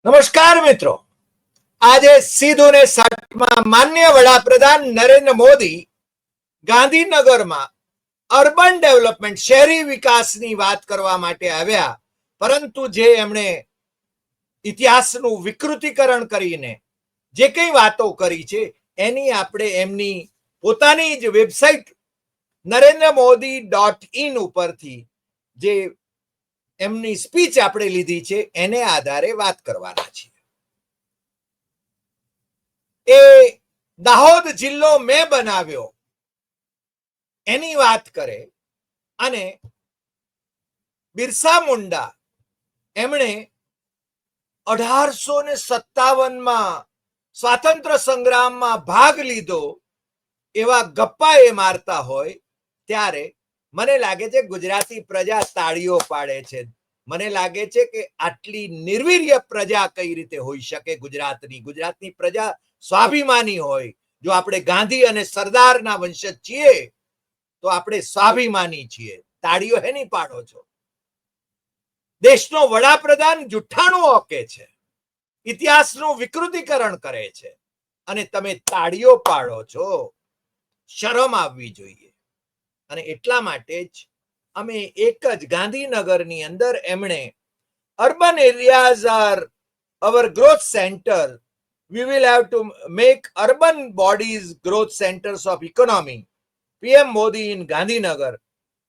નમસ્કાર મિત્રો, આજે સીધું ને સટમાં માન્ય વડાપ્રધાન નરેન્દ્ર મોદી ગાંધીનગરમાં અર્બન ડેવલપમેન્ટ શહેરી વિકાસની વાત કરવા માટે આવ્યા, પરંતુ જે એમણે ઇતિહાસનું વિકૃતિકરણ કરીને જે કઈ વાતો કરી છે એની આપણે એમની પોતાની જ વેબસાઇટ NarendraModi.in ઉપરથી જે એમની સ્પીચ આપણે લીધી છે એને આધારે વાત કરવાના છીએ. એ દાહોદ જિલ્લો મેં બનાવ્યો એની વાત કરે અને બિરસા મુંડા એમણે 1857માં સ્વાતંત્ર્ય સંગ્રામમાં ભાગ લીધો એવા ગપ્પા એ મારતા હોય ત્યારે મને લાગે છે ગુજરાતી પ્રજા તાળીઓ પાડે છે. મને લાગે છે કે આટલી નિર્વીર્ય પ્રજા કઈ રીતે હોઈ શકે ગુજરાતની પ્રજા સ્વાભિમાની હોય. જો આપણે ગાંધી અને સરદારના વંશજ છીએ તો આપણે સ્વાભિમાની છીએ. તાળીઓ હેની પાડો છો? દેશનો વડાપ્રધાન જુઠ્ઠાણું ઓકે છે, ઇતિહાસનું વિકૃતિકરણ કરે છે અને તમે તાળીઓ પાડો છો. શરમ આવવી જોઈએ. અને એટલા માટે જ અમે એક જ ગાંધીનગરની અંદર એમણે urban areas are our growth centre, we will have to make urban bodies growth centers of economy, PM Modi in Gandhinagar.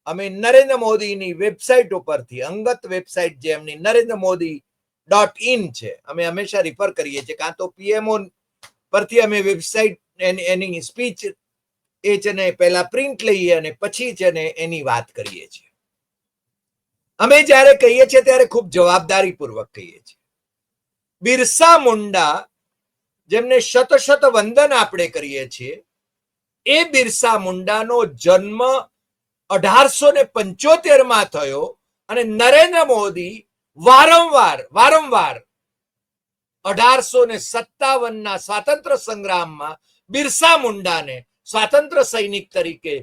અમે નરેન્દ્ર મોદીની વેબસાઇટ ઉપરથી, અંગત વેબસાઇટ જે એમની NarendraModi.in છે, અમે હંમેશા રિફર કરીએ છીએ, કાં તો પીએમઓ પરથી અમે વેબસાઇટ એની સ્પીચ એ છે ને પહેલા પ્રિન્ટ લઈએ અને પછી છે ને એની વાત કરીએ છીએ. અમે જ્યારે કહીએ છીએ ત્યારે ખૂબ જવાબદારી પૂર્વક કહીએ છીએ. બિરસા મુંડા જેમને શત વંદન આપણે કરીએ છીએ, એ બિરસા મુંડાનો જન્મ 1875માં થયો અને નરેન્દ્ર મોદી વારંવાર 1857ના સ્વાતંત્ર્ય સંગ્રામમાં બિરસા મુંડાને સ્વાતંત્ર્ય સૈનિક તરીકે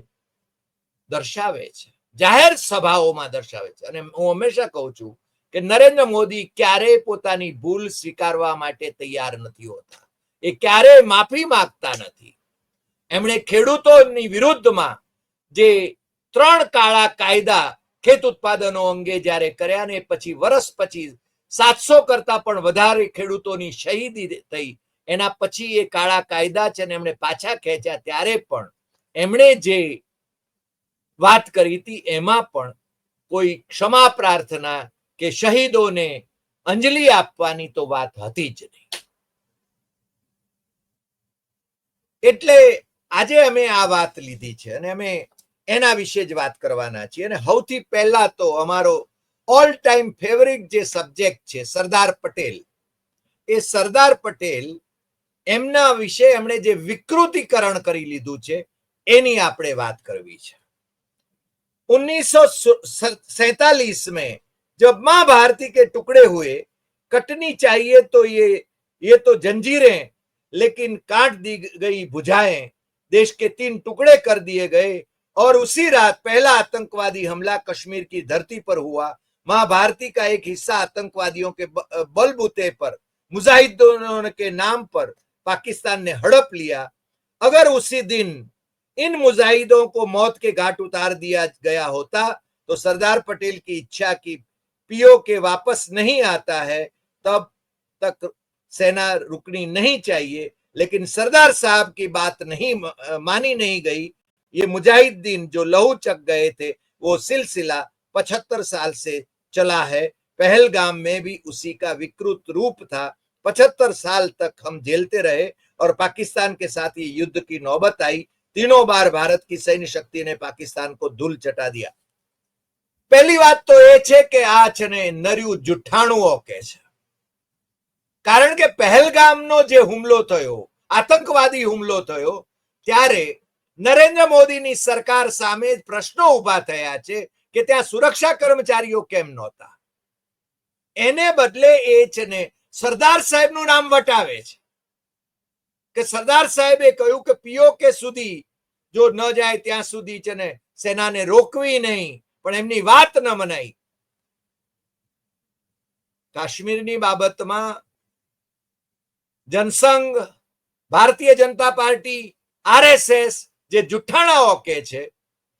દર્શાવે છે, જાહેર સભાઓમાં દર્શાવે છે. અને હું હંમેશા કહું છું કે નરેન્દ્ર મોદી ક્યારેય પોતાની ભૂલ સ્વીકારવા માટે તૈયાર નથી હોતા. એ ક્યારેય માફી માંગતા નથી. એમણે ખેડૂતોની વિરુદ્ધમાં જે 3 કાળા કાયદા ખેત ઉત્પાદનો અંગે જ્યારે કર્યા ને પછી વર્ષ પછી 700 કરતા પણ વધારે ખેડૂતોની શહીદી થઈ, એના પછી એ કાળા કાયદા છે ને એમણે પાછા ખેંચ્યા, ત્યારે પણ એમણે જે વાત કરી હતી એમાં પણ કોઈ ક્ષમા પ્રાર્થના કે શહીદોને અંજલિ આપવાની તો વાત હતી જ નહીં. એટલે આજે અમે આ વાત લીધી છે અને અમે એના વિશે જ વાત કરવાના છીએ. અને સૌથી પહેલા તો અમારો ઓલ ટાઈમ ફેવરિટ જે સબ્જેક્ટ છે સરદાર પટેલ, એ સરદાર પટેલ એમના વિશે એમણે જે વિકૃતિકરણ કરી લીધું છે એની આપણે વાત કરવી છે. 1947 में जब मां भारती के टुकड़े हुए, कटनी चाहिए तो ये तो जंजीरें लेकिन काट दी गई भुजाएं, देश के 3 टुकड़े कर दिए गए और उसी रात पहला आतंकवादी हमला कश्मीर की धरती पर हुआ. मां भारती का एक हिस्सा आतंकवादियों के बलबूते पर, मुजाहिदों के नाम पर पाकिस्तान ने हड़प लिया. अगर उसी दिन इन मुजाहिदों को मौत के घाट उतार दिया गया होता तो सरदार पटेल की इच्छा की पीओ के वापस नहीं आता है, तब तक सेना रुकनी नहीं चाहिए. लेकिन सरदार साहब की बात नहीं मानी नहीं गई. ये मुजाहिदीन जो लहू चक गए थे वो सिलसिला 75 साल से चला है. पहलगाम में भी उसी का विकृत रूप था. 75 साल तक हम झेलते रहे और पाकिस्तान के साथ ये युद्ध की नौबत आई. 3 बार भारत की सैन्य शक्ति ने पाकिस्तान को धूल चटा दिया. पहली बात तो ये है कि आ छने नर्यु जुठाणुओ के छे. कारण के पहलगामनो जे हुमलो थयो, आतंकवादी हुमलो थयो, त्यारे नरेंद्र मोदीनी सरकार सामे प्रश्नो उभा थया छे के त्या सुरक्षा कर्मचारीओ केम नहोता. एने बदले ए छने सरदार साहेबनुं नाम वटावे छे કે સરદાર સાહેબે કહ્યું કે પીઓકે સુધી જો ન જાય ત્યાં સુધી છે ને સેનાને રોકવી નહીં, પણ એમની વાત ન મનાઈ. કાશ્મીરની બાબતમાં જનસંઘ, ભારતીય જનતા પાર્ટી, આરએસએસ જે જુઠ્ઠાણાઓ કે છે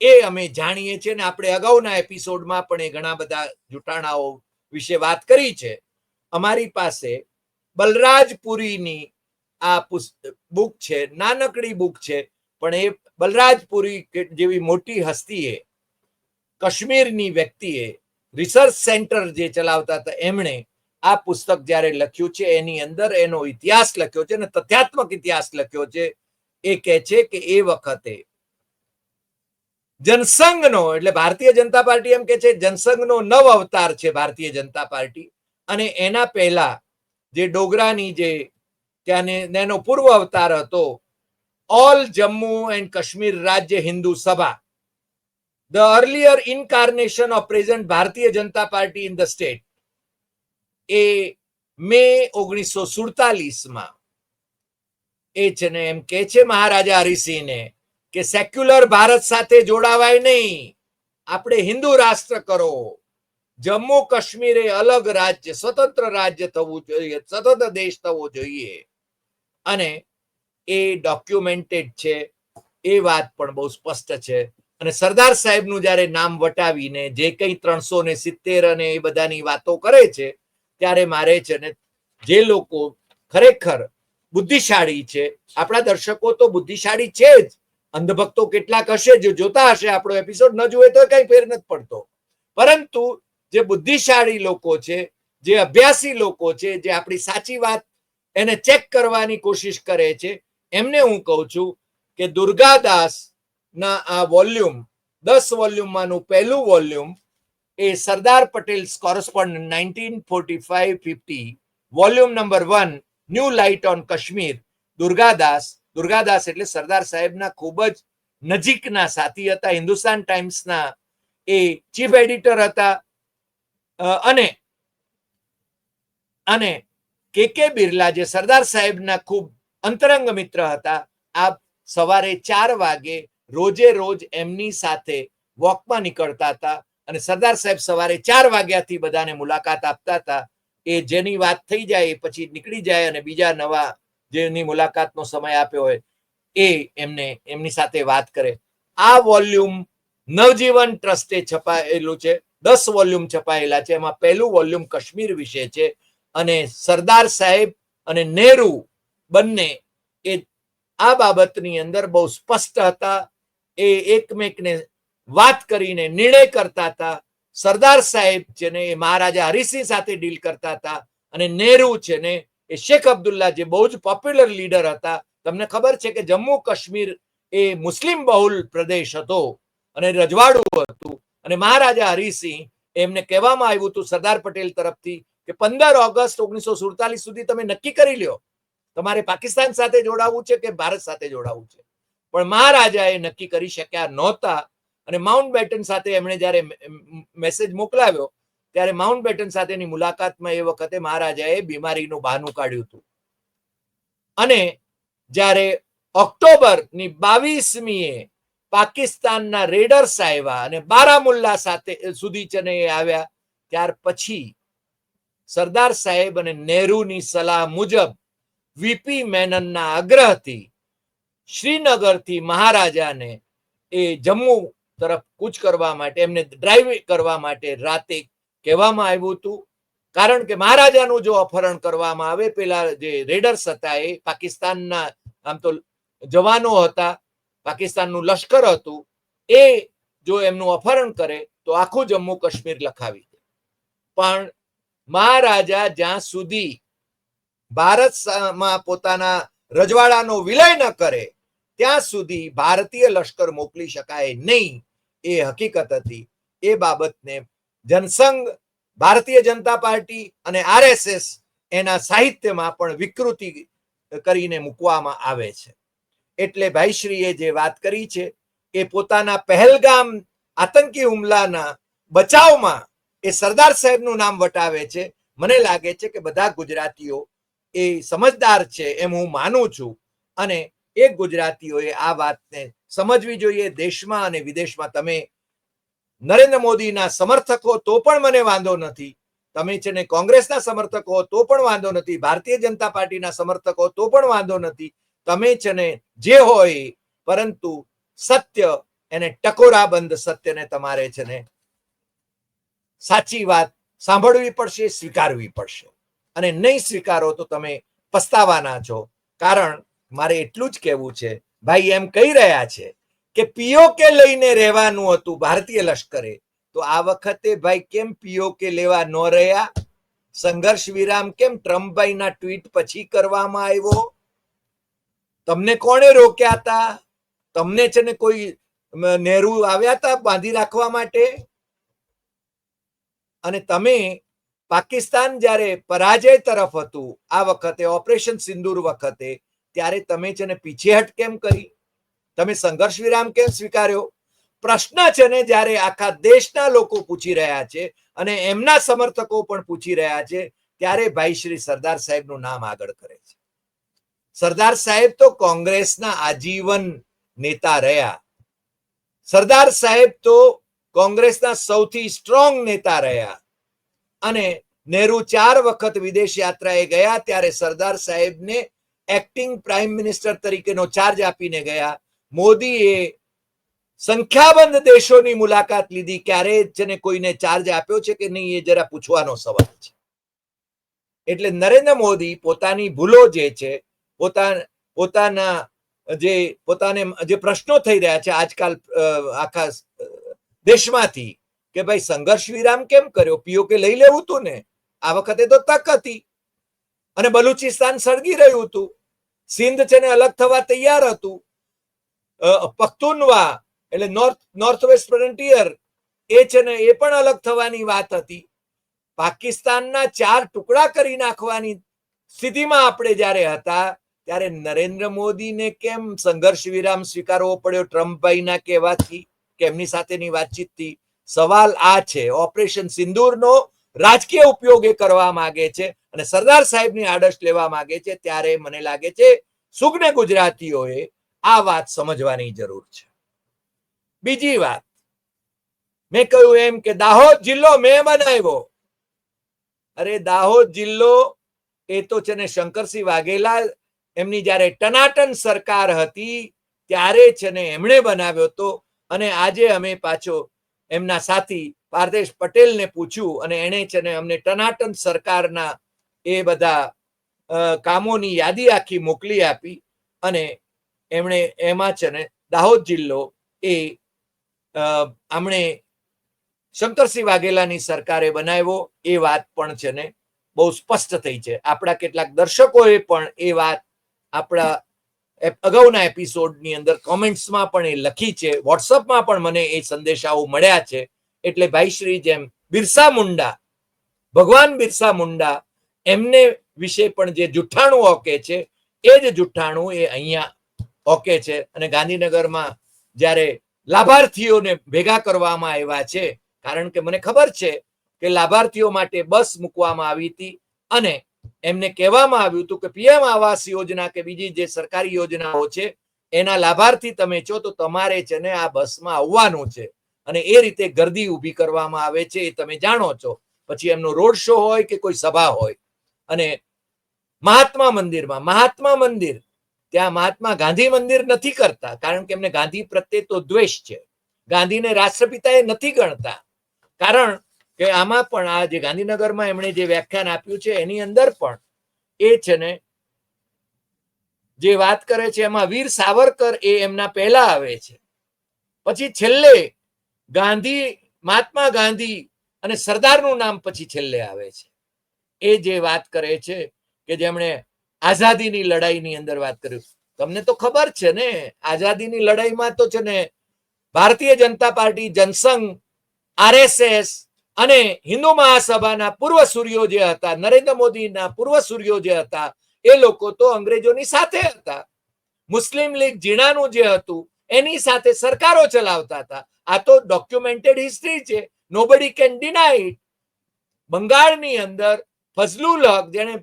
એ અમે જાણીએ છીએ ને આપણે અગાઉના એપિસોડમાં પણ એ ઘણા બધા જુઠ્ઠાણાઓ વિશે વાત કરી છે. અમારી પાસે બલરાજપુરીની આ બુક છે, નાનકડી બુક છે, પણ એ બલરાજપુરી જેવી મોટી હસ્તીએ, કાશ્મીરની વ્યક્તિએ, રિસર્ચ સેન્ટર જે ચલાવતા હતા એમણે આ પુસ્તક જ્યારે લખ્યું છે એની અંદર એનો ઇતિહાસ લખ્યો છે અને તથ્યાત્મક ઇતિહાસ લખ્યો છે. એ કહે છે કે એ વખતે જનસંઘનો એટલે ભારતીય જનતા પાર્ટી એમ કે છે જનસંઘનો નવ અવતાર છે ભારતીય જનતા પાર્ટી, અને એના પહેલા જે ડોગરાની જે ત્યાં એનો પૂર્વ અવતાર હતો ઓલ જમ્મુ એન્ડ કાશ્મીર રાજ્ય હિન્દુ સભા, the earlier incarnation of present Bharatiya Janata Party in the state, એ મે 1947માં એ છે ને એમ કે છે મહારાજા હરિસિંહને કે સેક્યુલર ભારત સાથે જોડાવાય નહીં, આપણે હિન્દુ રાષ્ટ્ર કરો, જમ્મુ કાશ્મીર એ અલગ રાજ્ય, સ્વતંત્ર રાજ્ય થવું જોઈએ, સ્વતંત્ર દેશ થવો જોઈએ. અને એ ડોક્યુમેન્ટેડ છે, એ વાત પણ બહુ સ્પષ્ટ છે. અને સરદાર સાહેબનું જ્યારે નામ વટાવીને જે કંઈ 370 અને એ બધાની વાતો કરે છે ત્યારે મારે છે ને જે લોકો ખરેખર બુદ્ધિશાળી છે, આપણા દર્શકો તો બુદ્ધિશાળી છે જ, અંધભક્તો કેટલાક હશે જો જોતા હશે આપણો એપિસોડ, ન જોવે તો કઈ ફેર નથી પડતો, પરંતુ જે બુદ્ધિશાળી લોકો છે, જે અભ્યાસી લોકો છે, જે આપણી સાચી વાત એને ચેક કરવાની કોશિશ કરે છે, એમને હું કહું છું કે દુર્ગાદાસ ના આ વોલ્યુમ 10 વોલ્યુમમાંનું પહેલું volume A Sardar Patel correspondent 1945-50 volume number 1 new light on Kashmir, Durgadas એટલે સરદાર સાહેબના ખૂબ જ નજીકના સાથી હતા, હિન્દુસ્તાન ટાઈમ્સના એ ચીફ એડિટર હતા, અને કે બિરલા જે સરદાર સાહેબના ખૂબ અંતરંગ મિત્ર હતા, આ સવારે 4 વાગે રોજે રોજ એમની સાથે વોકમાં નીકળતા હતા અને સરદાર સાહેબ સવારે 4 વાગ્યાથી બધાને મુલાકાત આપતા હતા. એ જેની વાત થઈ જાય પછી નીકળી જાય અને બીજા નવા જેની મુલાકાતનો સમય આપ્યો હોય એ એમની સાથે વાત કરે. આ વોલ્યુમ નવજીવન ટ્રસ્ટે છપાયેલું છે, 10 વોલ્યુમ છપાયેલા છે, એમાં પહેલું વોલ્યુમ કાશ્મીર વિશે છે. અને સરદાર સાહેબ અને નહેરુ બંને એ આ બાબતની અંદર બહુ સ્પષ્ટ હતા, એ એકમેકને વાત કરીને નિર્ણય કરતા હતા. સરદાર સાહેબ છે ને એ મહારાજા હરિસિંહ સાથે ડીલ કરતા હતા અને નહેરુ છે ને એ શેખ અબ્દુલ્લા જે બહુ જ પોપ્યુલર લીડર હતા. તમને ખબર છે કે જમ્મુ કાશ્મીર એ મુસ્લિમ બહુલ પ્રદેશ હતો અને રજવાડું હતું, અને મહારાજા હરિસિંહ એમને કહેવામાં આવ્યું હતું સરદાર પટેલ તરફથી કે 15 ઓગસ્ટ 1947 સુધી તમે નક્કી કરી લ્યો તમારે પાકિસ્તાન સાથે જોડાવવું છે કે ભારત સાથે જોડાવવું છે. પણ મહારાજા એ નક્કી કરી શક્યા નહોતા અને માઉન્ટ બેટન સાથે એમણે જ્યારે મેસેજ મોકલાવ્યો ત્યારે માઉન્ટ બેટન સાથેની મુલાકાતમાં એ વખતે મહારાજાએ બીમારીનું બહાનું કાઢ્યું હતું. અને જ્યારે ઓક્ટોબરની 22મીએ પાકિસ્તાનના રેડર્સ આવ્યા અને બારામુલ્લા સાથે સુધી ચને આવ્યા, ત્યાર પછી સરદાર સાહેબ અને નહેરુની સલાહ મુજબ વીપી મેનનના આગ્રહથી શ્રીનગરથી મહારાજાને એ જમ્મુ તરફ કૂચ કરવા માટે, એમને ડ્રાઈવ કરવા માટે રાતે કહેવામાં આવ્યું હતું. કારણ કે મહારાજાનું જો અપહરણ કરવામાં આવે, પેલા જે રેડર્સ હતા એ પાકિસ્તાનના આમ તો જવાનો હતા, પાકિસ્તાનનું લશ્કર હતું, એ જો એમનું અપહરણ કરે તો આખું જમ્મુ કાશ્મીર લખાવી દે. પણ મહારાજા જ્યાં સુધી ભારતમાં પોતાના રજવાડાનો વિલય ન કરે ત્યાં સુધી ભારતીય લશ્કર મોકલી શકાય નહીં, એ હકીકત હતી. એ બાબતને જનસંઘ, ભારતીય જનતા પાર્ટી અને આરએસએસ એના સાહિત્યમાં પણ વિકૃતિ કરીને મૂકવામાં આવે છે. એટલે ભાઈશ્રીએ જે વાત કરી છે એ પોતાના પહેલગામ આતંકી હુમલાના બચાવમાં એ સરદાર સાહેબનું નામ વટાવે છે. મને લાગે છે કે બધા ગુજરાતીઓ એ સમજદાર છે એમ હું માનું છું, અને એક ગુજરાતીઓએ આ વાતને સમજવી જોઈએ. દેશમાં અને વિદેશમાં તમે નરેન્દ્ર મોદીના સમર્થકો તો પણ મને વાંધો નથી, તમે છે ને કોંગ્રેસના સમર્થકો હો તો પણ વાંધો નથી, ભારતીય જનતા પાર્ટીના સમર્થકો તો પણ વાંધો નથી, તમે છે ને જે હોય, પરંતુ સત્ય એને ટકોરાબંધ સત્યને તમારે છે ને સાચી વાત સાંભળવી પડશે, સ્વીકારવી પડશે, અને નહીં સ્વીકારો તો તમે પસ્તાવાના છો. કારણ મારે એટલું જ કહેવું છે, ભાઈ એમ કહી રહ્યા છે કે પીઓકે લઈને રહેવાનું હતું ભારતીય લશ્કરે, તો આ વખતે ભાઈ કેમ પીઓકે લેવા ન રહ્યા? સંઘર્ષ વિરામ કેમ ટ્રમ્પભાઈના ટ્વીટ પછી કરવામાં આવ્યો? તમને કોણે રોક્યા હતા? તમને છે ને કોઈ નહેરુ આવ્યા હતા બાંધી રાખવા માટે? અને તમે પાકિસ્તાન જ્યારે પરાજય તરફ હતું આ વખતે ઓપરેશન સિંદૂર વખતે, ત્યારે તમે છે ને પીછેહટ કેમ કરી? તમે સંઘર્ષ વિરામ કેમ સ્વીકાર્યો? પ્રશ્ન છે ને જ્યારે આખા દેશના લોકો પૂછી રહ્યા છે અને એમના સમર્થકો પણ પૂછી રહ્યા છે, ત્યારે ભાઈ શ્રી સરદાર સાહેબનું નામ આગળ કરે છે. સરદાર સાહેબ તો કોંગ્રેસના આજીવન નેતા રહ્યા. સરદાર સાહેબ તો કોંગ્રેસના સૌથી સ્ટ્રોંગ નેતા રહ્યા. અને નહેરુ 4 વખત વિદેશ યાત્રાએ ગયા ત્યારે સરદાર સાહેબને એક્ટિંગ પ્રાઇમ મિનિસ્ટર તરીકેનો ચાર્જ આપીને ગયા. મોદીએ સંખ્યાબંધ દેશોની મુલાકાત લીધી, ક્યારે છે ને કોઈને ચાર્જ આપ્યો છે કે નહીં એ જરા પૂછવાનો સવાલ છે. એટલે નરેન્દ્ર મોદી પોતાની ભૂલો જે છે, પોતાને જે પ્રશ્નો થઈ રહ્યા છે આજકાલ આખા દેશમાંથી, કે ભાઈ સંઘર્ષ વિરામ કેમ કર્યો? પીઓકે લઈ લેવું હતું ને, આ વખતે તો તક હતી. અને બલુચિસ્તાન સળગી રહ્યું હતું, સિંધ છે ને અલગ થવા તૈયાર હતું, પખ્તુનવા એટલે નોર્થ વેસ્ટ ફ્રન્ટિયર એ છે ને એ પણ અલગ થવાની વાત હતી. પાકિસ્તાનના 4 ટુકડા કરી નાખવાની સ્થિતિમાં આપણે જ્યારે હતા, ત્યારે નરેન્દ્ર મોદીને કેમ સંઘર્ષ વિરામ સ્વીકારવો પડ્યો ટ્રમ્પભાઈના કહેવાથી કે એમની સાથેની વાતચીતથી? સવાલ આ છે. ઓપરેશન સિંદૂરનો રાજકીય ઉપયોગ એ કરવા માંગે છે અને સરદાર સાહેબની આદર્શ લેવા માંગે છે, ત્યારે મને લાગે છે સુજ્ઞ ગુજરાતીઓએ આ વાત સમજવાની જરૂર છે. બીજી વાત, મેં કહ્યું એમ કે દાહોદ જિલ્લો મેં બનાવ્યો. અરે દાહોદ જિલ્લો એ તો છે ને શંકરસિંહ વાઘેલા એમની જ્યારે ટનાટન સરકાર હતી ત્યારે છે ને એમણે બનાવ્યો હતો. અને આજે અમે પાછો એમના સાથી પાર્થેશ પટેલને પૂછ્યું અને એણે છે ને અમને ટનાટન સરકારના એ બધા કામોની યાદી આખી મોકલી આપી અને એમણે એમાં છે ને દાહોદ જિલ્લો એ આમણે શંકરસિંહ વાઘેલાની સરકારે બનાવ્યો એ વાત પણ છે ને બહુ સ્પષ્ટ થઈ છે. આપણા કેટલાક દર્શકોએ પણ એ વાત આપણા અગાઉના એપિસોડની અંદર કોમેન્ટ્સમાં પણ એ લખી છે, વોટ્સઅપમાં પણ મને એ સંદેશાઓ મળ્યા છે. એટલે ભાઈ શ્રી જેમ બિરસા મુંડા, ભગવાન બિરસા મુંડા, એમને વિશે પણ જે જુઠ્ઠાણું ઓકે છે એ જ જુઠ્ઠાણું એ અહીંયા ઓકે છે. અને ગાંધીનગરમાં જ્યારે લાભાર્થીઓને ભેગા કરવામાં આવ્યા છે, કારણ કે મને ખબર છે કે લાભાર્થીઓ માટે બસ મૂકવામાં આવી હતી અને એમને કહેવામાં આવ્યું હતું કે પીએમ આવાસ યોજના કે બીજી જે સરકારી યોજનાઓ છે એના લાભાર્થી તમે છો તો તમારે છે ને આ બસમાં આવવાનું છે. અને એ રીતે ગર્દી ઊભી કરવામાં આવે છે, એ તમે જાણો છો. પછી એમનો રોડ શો હોય કે કોઈ સભા હોય. અને મહાત્મા મંદિર, ત્યાં મહાત્મા ગાંધી મંદિર નથી કરતા, કારણ કે એમને ગાંધી પ્રત્યે તો દ્વેષ છે. ગાંધીને રાષ્ટ્રપિતા એ નથી ગણતા, કારણ કે આમાં પણ આ જે ગાંધીનગરમાં એમણે જે વ્યાખ્યાન આપ્યું છે એની અંદર પણ એ છે ને જે વાત કરે છે એમાં વીર સાવરકર એ એમના પહેલા આવે છે, પછી છેલ્લે મહાત્મા ગાંધી અને સરદારનું નામ પછી છેલ્લે આવે છે. એ જે વાત કરે છે કે જેમણે આઝાદીની લડાઈની અંદર વાત કર્યું, તમને તો ખબર છે ને આઝાદીની લડાઈમાં તો છે ને ભારતીય જનતા પાર્ટી, જનસંઘ, આરએસએસ અને હિન્દુ મહાસભાના પૂર્વ સૂર્યો જે હતા, નરેન્દ્ર મોદીના પૂર્વ સૂર્યો જે હતા, એ લોકો તો અંગ્રેજોની સાથે હતા. મુસ્લિમ લીગ જીણાનું જે હતું એની સાથે સરકારો ચલાવતા હતા. આ તો ડોક્યુમેન્ટેડ હિસ્ટ્રી છે, નોબડી કેન ડિનાય ઇટ. બંગાળની અંદર ફઝલુલ હક, જેને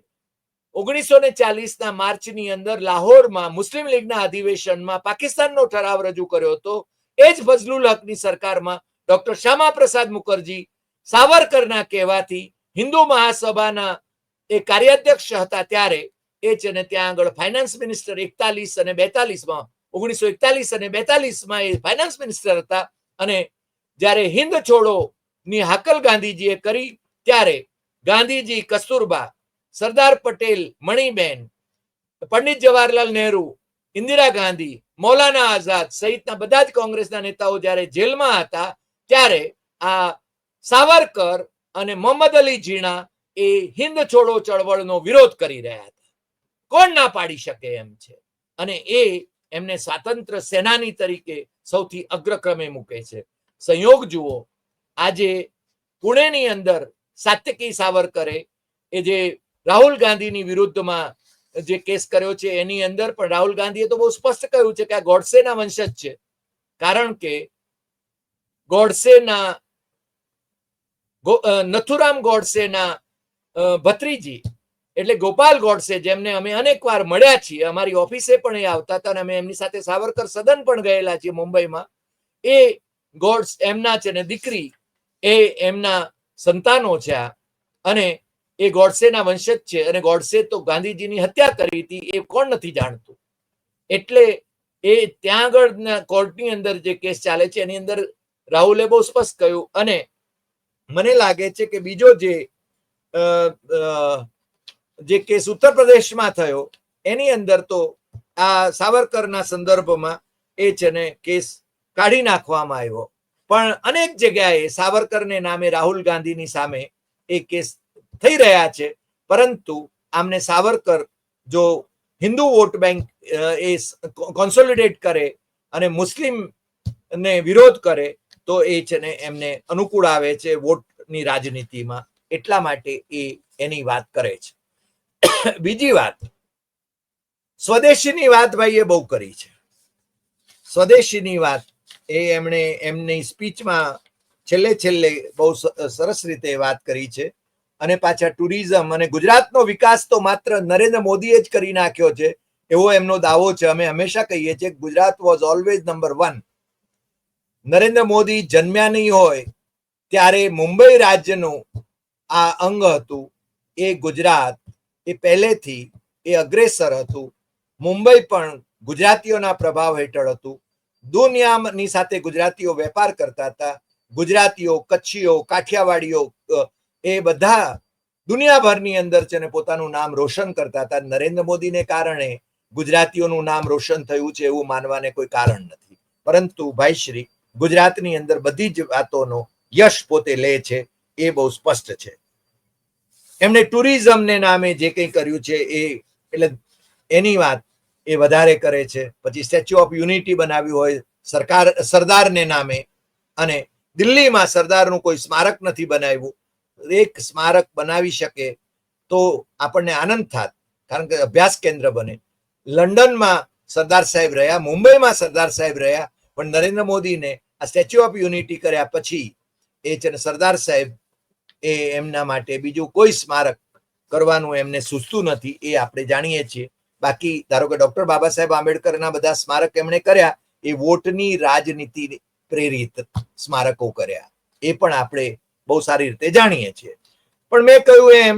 1940ના માર્ચની અંદર લાહોરમાં મુસ્લિમ લીગના અધિવેશનમાં પાકિસ્તાનનો ઠરાવ રજૂ કર્યો હતો, એ જ ફઝલુલ હકની સરકારમાં ડોક્ટર શ્યામા પ્રસાદ મુખર્જી સાવરકરના કહેવાથી હિન્દુ મહાસભાના એ કાર્યાધ્યક્ષ હતા ત્યારે એ છે ને ત્યાં આગળ ફાઇનાન્સ મિનિસ્ટર 41 અને 42માં 1941 અને 42માં એ ફાઇનાન્સ મિનિસ્ટર હતા. અને જ્યારે હિન્દ છોડો ની હાકલ ગાંધીજીએ કરી ત્યારે ગાંધીજી, કસ્તુરબા, સરદાર પટેલ, મણિબેન, પંડિત જવાહરલાલ નહેરુ, ઇન્દિરા ગાંધી, મૌલાના આઝાદ સહિતના બધા જ કોંગ્રેસના નેતાઓ જ્યારે જેલમાં હતા ત્યારે આ સાવરકર અને મોહમ્મદ અલી જીણા એ હિન્દ છોડો ચળવળનો વિરોધ કરી રહ્યા હતા. કોણ ના પાડી શકે એમ છે. અને એ એમને સ્વાતંત્ર્ય સેનાની તરીકે સૌથી અગ્રક્રમે મૂકે છે. સંયોગ જુઓ, આજે પુણેની અંદર સાત્યકી સાવરકરે એ જે રાહુલ ગાંધીની વિરુદ્ધમાં જે કેસ કર્યો છે એની અંદર પણ રાહુલ ગાંધીએ તો બહુ સ્પષ્ટ કહ્યું છે કે આ ગોડસેના વંશજ છે. કારણ કે ગોડસેના નથુરામ ગોડસેના ભત્રીજી એટલે ગોપાલ ગોડસે, જેમને અમે અનેક વાર મળ્યા છીએ, અમારી ઓફિસે પણ એ આવતા હતા અને અમે એમની સાથે સાવરકર સદન પણ ગયેલા છીએ મુંબઈમાં. એ ગોડ્સ એમના છે ને દીકરી એ એમના સંતાનો છે અને એ ગોડસેના વંશજ છે. અને ગોડસે તો ગાંધીજીની હત્યા કરી હતી એ કોણ નથી જાણતું. એટલે એ ત્યાં આગળના કોર્ટની અંદર જે કેસ ચાલે છે એની અંદર રાહુલે બહુ સ્પષ્ટ કહ્યું. અને મને લાગે છે કે બીજો જે કેસ ઉત્તર પ્રદેશમાં થયો એની અંદર તો આ સાવરકરના સંદર્ભમાં એ છે ને કેસ કાઢી નાખવામાં આવ્યો. પણ અનેક જગ્યાએ સાવરકરને નામે રાહુલ ગાંધીની સામે એ કેસ થઈ રહ્યા છે. પરંતુ આમને સાવરકર જો હિન્દુ વોટ બેંક એ કોન્સોલિડેટ કરે અને મુસ્લિમ ને વિરોધ કરે તો એ છે ને એમને અનુકૂળ આવે છે વોટની રાજનીતિમાં. એટલા માટે એ એની વાત કરે છે. બીજી વાત, સ્વદેશીની વાત ભાઈએ બહુ કરી છે. સ્વદેશીની વાત એ એમણે એમની સ્પીચમાં છેલ્લે બહુ સરસ રીતે વાત કરી છે. અને પાછા ટુરિઝમ અને ગુજરાતનો વિકાસ તો માત્ર નરેન્દ્ર મોદીએ જ કરી નાખ્યો છે એવો એમનો દાવો છે. અમે હંમેશા કહીએ છીએ Gujarat was always number 1. Narendra Modi જન્મ્યા નહીં હોય ત્યારે મુંબઈ રાજ્યનું આ અંગ હતું એ ગુજરાત એ પહેલેથી એ અગ્રેસર હતું. મુંબઈ પણ ગુજરાતીઓના પ્રભાવ હેઠળ હતું. દુનિયાની સાથે ગુજરાતીઓ વેપાર કરતા હતા. ગુજરાતીઓ, કચ્છીઓ, કાઠિયાવાડીઓ એ બધા દુનિયાભરની અંદર છે ને પોતાનું નામ રોશન કરતા હતા. નરેન્દ્ર મોદીને કારણે ગુજરાતીઓનું નામ રોશન થયું છે એવું માનવાને કોઈ કારણ નથી. પરંતુ ભાઈશ્રી ગુજરાતની અંદર બધી જ વાતોનો યશ પોતે લે છે એ બહુ સ્પષ્ટ છે. એમણે ટુરિઝમને નામે જે કંઈ કર્યું છે એ એટલે એની વાત એ વધારે કરે છે. પછી સ્ટેચ્યુ ઓફ યુનિટી બનાવ્યું હોય સરદારને નામે, અને દિલ્હીમાં સરદારનું કોઈ સ્મારક નથી બનાવ્યું. એક સ્મારક બનાવી શકે તો આપણને આનંદ થાત, કારણ કે અભ્યાસ કેન્દ્ર બને. લંડનમાં સરદાર સાહેબ રહ્યા, મુંબઈમાં સરદાર સાહેબ રહ્યા, પણ નરેન્દ્ર મોદીને આ સ્ટેચ્યુ ઓફ યુનિટી કર્યા પછી એ છે ને સરદાર સાહેબ એ એમના માટે બીજું કોઈ સ્મારક કરવાનું એમને સૂચતું નથી એ આપણે જાણીએ છીએ. બાકી ધારો કે ડોક્ટર બાબા સાહેબ આંબેડકરના બધા સ્મારક એમણે કર્યા એ વોટની રાજનીતિ પ્રેરિત સ્મારકો કર્યા, એ પણ આપણે બહુ સારી રીતે જાણીએ છીએ. પણ મેં કહ્યું એમ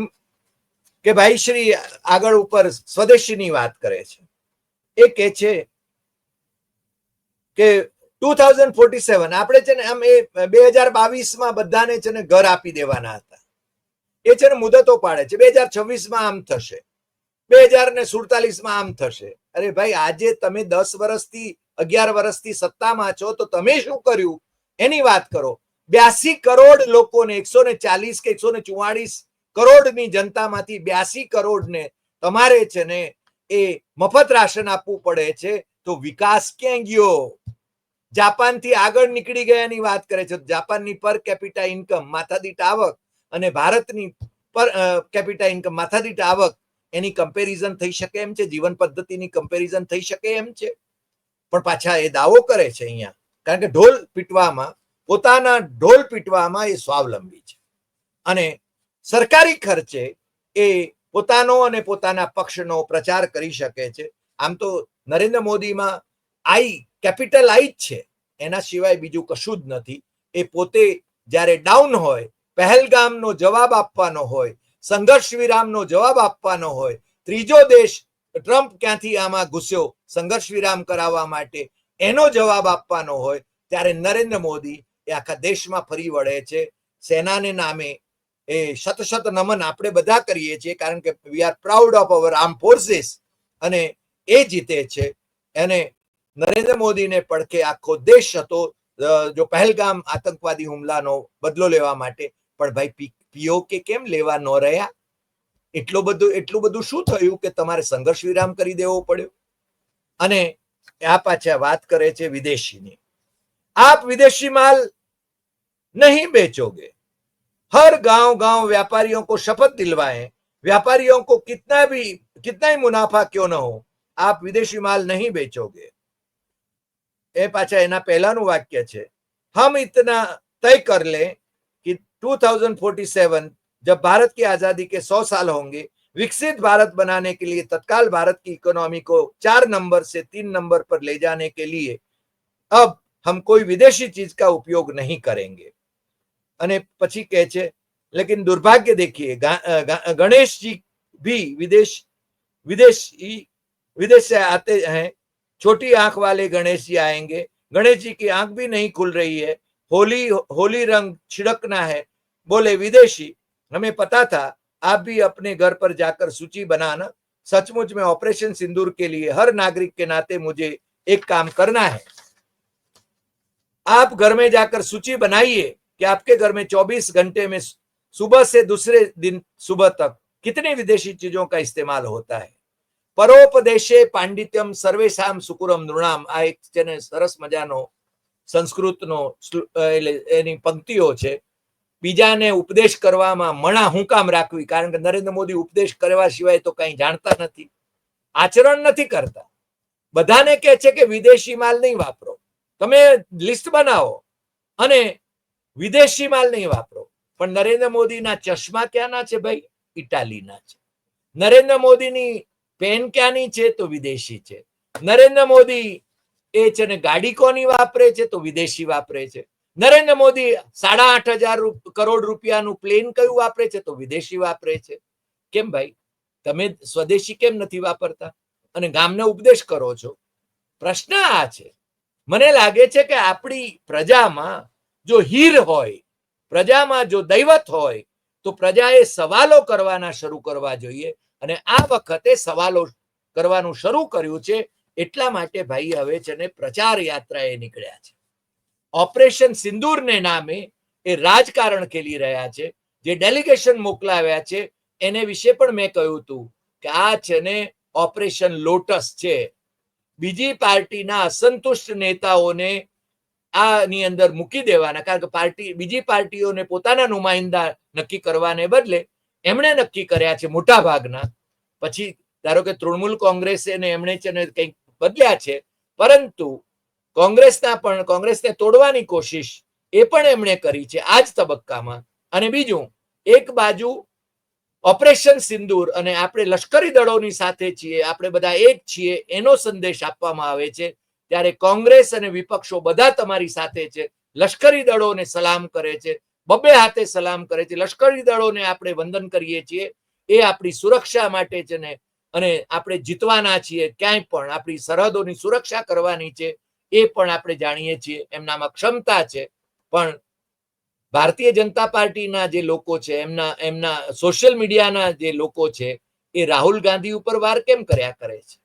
કે ભાઈ શ્રી આગળ ઉપર સ્વદેશીની વાત કરે છે. એ કે છે કે 2047 આપણે છે ને આમ એ 2022માં બધાને છે ને ઘર આપી દેવાના હતા. એ છે ને મુદતો પાડે છે 2026માં આમ થશે, 2047માં આમ થશે. અરે ભાઈ, આજે તમે 10 વર્ષથી 11 વર્ષથી સત્તામાં છો તો તમે શું કર્યું એની વાત કરો. 82 કરોડ લોકોને 140 કે 144 કરોડની જનતામાંથી 82 કરોડને તમારે છે ને એ મફત રાશન આપવું પડે છે. તો વિકાસ ક્યાં ગયો? જાપાનથી આગળ નીકળી ગયાની વાત કરે છે. જાપાનની પર કેપિટા ઇન્કમ માથાદીઠ આવક અને ભારતની પર કેપિટા ઇન્કમ માથાદીઠ આવક એની કમ્પેરિઝન થઈ શકે એમ છે? જીવન પદ્ધતિની કમ્પેરિઝન થઈ શકે એમ છે? પણ પાછા એ દાવો કરે છે અહીંયા, કારણ કે પોતાના ઢોલ પીટવામાં એ સ્વાવલંબી છે અને સરકારી ખર્ચે એ પોતાનો અને પોતાના પક્ષનો પ્રચાર કરી શકે છે. આમ તો નરેન્દ્ર મોદીમાં કેપિટલ આઈ જ છે, એના સિવાય બીજું કશું જ નથી. એ પોતે જ્યારે ડાઉન હોય પહેલગામનો જવાબ આપવાનો હોય, સંઘર્ષ વિરામનો જવાબ આપવાનો હોય, ત્રીજો દેશ ટ્રમ્પ ક્યાંથી આમાં ઘૂસ્યો સંઘર્ષ વિરામ કરાવવા માટે એનો જવાબ આપવાનો હોય, ત્યારે નરેન્દ્ર મોદી એ આખા દેશમાં ફરી વળે છે. સેનાને નામે એ શત શત નમન આપણે બધા કરીએ છીએ, કારણ કે we are proud of our arm forces, અને એ જીતે છે. એને નરેન્દ્ર મોદીને પડખે આખો દેશ હતો જો પહેલગામ આતંકવાદી હુમલાનો બદલો લેવા માટે. પણ ભાઈ પીઓકે કેમ લેવા ન રહ્યા? એટલું બધું શું થયું કે તમારે સંઘર્ષ વિરામ કરી દેવો પડ્યો? અને આ પાછા વાત કરે છે વિદેશીની. आप विदेशी माल नहीं बेचोगे, हर गांव गांव व्यापारियों को शपथ दिलवाएं, व्यापारियों को कितना ही मुनाफा क्यों न हो, आप विदेशी माल नहीं बेचोगे. ए पाछा एना पहलाનું वाक्य છે, हम इतना तय कर ले कि 2047 जब भारत की आजादी के 100 साल होंगे, विकसित भारत बनाने के लिए तत्काल भारत की इकोनॉमी को 4 नंबर से 3 नंबर पर ले जाने के लिए अब हम कोई विदेशी चीज का उपयोग नहीं करेंगे. અને પછી કહે છે, लेकिन दुर्भाग्य देखिए गणेश जी भी विदेश से आते हैं, छोटी आंख वाले गणेश जी आएंगे, गणेश जी की आंख भी नहीं खुल रही है, होली रंग छिड़कना है, बोले विदेशी हमें पता था आप भी अपने घर पर जाकर सूची बनाना, सचमुच में ऑपरेशन सिंदूर के लिए हर नागरिक के नाते मुझे एक काम करना है, आप घर में जाकर सूची बनाइए कि आपके घर में 24 घंटे में सुबह से दूसरे दिन सुबह तक कितनी विदेशी चीजों का इस्तेमाल होता है. પરોપદેશે પાંડિત્યમ સર્વેશામ સુકુરમ નૃણામ, આ એક છે ને સરસ મજાનો સંસ્કૃતનો એની પંક્તિઓ છે. બીજાને ઉપદેશ કરવામાં મણા હું કામ રાખવી, કારણ કે નરેન્દ્ર મોદી ઉપદેશ કરવા સિવાય તો કઈ જાણતા નથી, આચરણ નથી કરતા. બધાને કહે છે કે વિદેશી માલ નહીં વાપરો, તમે લિસ્ટ બનાવો અને વિદેશી માલ નહીં વાપરો. પણ નરેન્દ્ર મોદીના ચશ્મા ક્યાંના છે ભાઈ? ઇટાલીના છે. નરેન્દ્ર મોદીની પેન ક્યાંની છે? તો વિદેશી છે. નરેન્દ્ર મોદી એ છે ને ગાડી કોની વાપરે છે? તો વિદેશી વાપરે છે. નરેન્દ્ર મોદી 8,500 કરોડ રૂપિયાનું પ્લેન કયું વાપરે છે? તો વિદેશી વાપરે છે. કેમ ભાઈ, તમે સ્વદેશી કેમ નથી વાપરતા અને ગામને ઉપદેશ કરો છો? પ્રશ્ન આ છે. મને લાગે છે કે આપણી પ્રજામાં જો હીર હોય, પ્રજામાં જો દૈવત હોય, તો પ્રજાએ સવાલો કરવાના શરૂ કરવા જોઈએ. અને આ વખતે સવાલો કરવાનું શરૂ કર્યું છે. એટલા માટે ભાઈ હવે છે ને પ્રચાર યાત્રાએ નીકળ્યા છે. ઓપરેશન સિંદૂરને નામે એ રાજકારણ ખેલી રહ્યા છે. જે ડેલિગેશન મોકલાવ્યા છે એને વિશે પણ મેં કહ્યું હતું કે આ છે ને ઓપરેશન લોટસ છે. બીજી પાર્ટીના અસંતુષ્ટ નેતાઓને આની અંદર મૂકી દેવાના, કારણ કે બીજી પાર્ટીઓને પોતાના નુમાઇંદા નક્કી કરવાને બદલે એમણે નક્કી કર્યા છે મોટા ભાગના. પછી ધારો કે તૃણમૂલ કોંગ્રેસે એમણે છે ને કંઈક બદલ્યા છે, પરંતુ કોંગ્રેસને તોડવાની કોશિશ એ પણ એમણે કરી છે આ જ તબક્કામાં. અને બીજું, એક બાજુ ઓપરેશન સિંદૂર અને આપણે લશ્કરી દળોની સાથે છીએ, આપણે બધા એક છીએ એનો સંદેશ આપવામાં આવે છે, ત્યારે કોંગ્રેસ અને વિપક્ષો બધા તમારી સાથે છે. લશ્કરી દળોને સલામ કરે છે, બબ્બે હાથે સલામ કરે છે. લશ્કરી દળોને આપણે વંદન કરીએ છીએ, એ આપણી સુરક્ષા માટે છે ને, અને આપણે જીતવાના છીએ. ક્યાંય પણ આપણી સરહદોની સુરક્ષા કરવાની છે, એ પણ આપણે જાણીએ છીએ. એમનામાં ક્ષમતા છે. પણ ભારતીય જનતા પાર્ટીના જે લોકો છે, એમના સોશિયલ મીડિયાના જે લોકો છે, એ રાહુલ ગાંધી ઉપર વાર કેમ કર્યા કરે છે?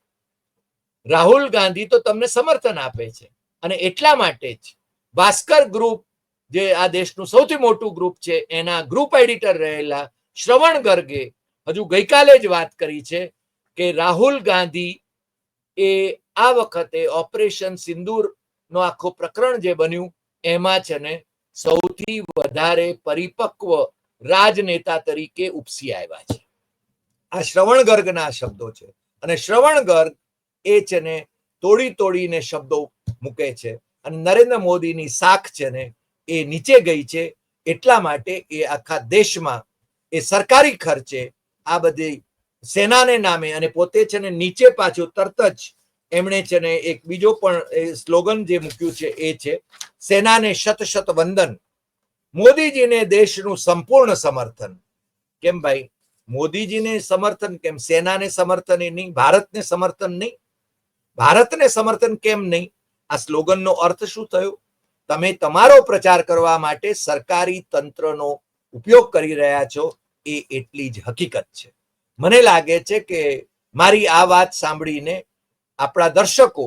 રાહુલ ગાંધી તો તમને સમર્થન આપે છે. અને એટલા માટે જ ભાસ્કર ગ્રુપ, જે આ દેશનું સૌથી મોટું ગ્રુપ છે, એના ગ્રુપ એડિટર રહેલા શ્રવણ ગર્ગે હજુ ગઈકાલે જ વાત કરી છે કે રાહુલ ગાંધી એ આ વખતે ઓપરેશન સિંદૂર નો આખો પ્રકરણ જે બન્યું એમાં છે ને સૌથી વધારે પરિપક્વ રાજનેતા તરીકે ઉપસી આવ્યા છે. આ શ્રવણ ગર્ગના શબ્દો છે. અને શ્રવણ ગર્ગ એ છે ને તોડીને શબ્દો મૂકે છે. અને નરેન્દ્ર મોદીની શાખ છે ને એ નીચે ગઈ છે. એટલા માટે એ આખા દેશમાં એ સરકારી ખર્ચે આ બધી સેનાને નામે, અને પોતે છે ને નીચે પાછું તરત જ એમણે છે ને એક બીજો પણ સ્લોગન જે મૂક્યું છે એ છે સેનાને શત શત વંદન. મોદીજીને દેશનું સંપૂર્ણ સમર્થન. કેમ ભાઈ? મોદીજીને સમર્થન કેમ? સેનાને સમર્થન નહીં, ભારતને સમર્થન નહીં? ભારતને સમર્થન કેમ નહીં? આ સ્લોગનનો અર્થ શું થયો? તમે તમારો પ્રચાર કરવા માટે સરકારી તંત્રનો ઉપયોગ કરી રહ્યા છો, એ એટલી જ હકીકત છે. મને લાગે છે કે મારી આ વાત સાંભળીને આપણા દર્શકો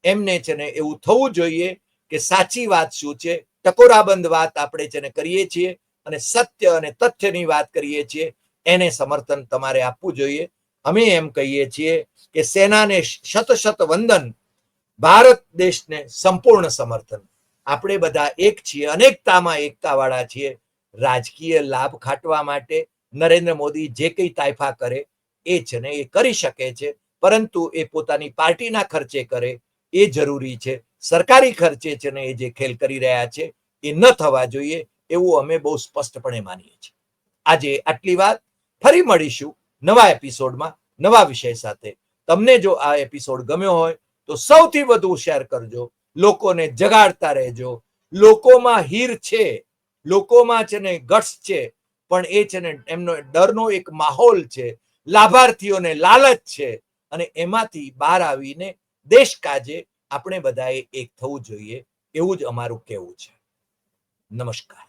એમને છે ને એવું થવું જોઈએ કે સાચી વાત શું છે, ટકોરાબંધ વાત આપણે છે ને કરીએ છીએ અને સત્ય અને તથ્યની વાત કરીએ છીએ, એને સમર્થન તમારે આપવું જોઈએ. અમે એમ કહીએ છીએ કે સેનાને શત શત વંદન, ભારત દેશને સંપૂર્ણ સમર્થન. આપણે બધા એક છીએ, અનેકતામાં એકતાવાળા છીએ. રાજકીય લાભ ખાટવા માટે નરેન્દ્ર મોદી જે કંઈ તાયફા કરે એ છે ને એ કરી શકે છે, પરંતુ એ પોતાની પાર્ટીના ખર્ચે કરે એ જરૂરી છે. સરકારી ખર્ચે છે ને એ જે ખેલ કરી રહ્યા છે એ ન થવા જોઈએ, એવું અમે બહુ સ્પષ્ટપણે માનીએ છીએ. આજે આટલી વાત. ફરી મળીશું નવા એપિસોડમાં નવા વિષય સાથે. તમને જો આ એપિસોડ ગમ્યો હોય તો સૌથી વધુ શેર કરજો, લોકોને જગાડતા રહેજો. લોકોમાં હીર છે, લોકોમાં છે ને ગટ્સ છે, પણ એ છે ને એમનો ડરનો એક માહોલ છે, લાભાર્થીઓને લાલચ છે, અને એમાંથી બહાર આવીને દેશ કાજે આપણે બધાએ એક થવું જોઈએ, એવું જ અમારું કહેવું છે. નમસ્કાર.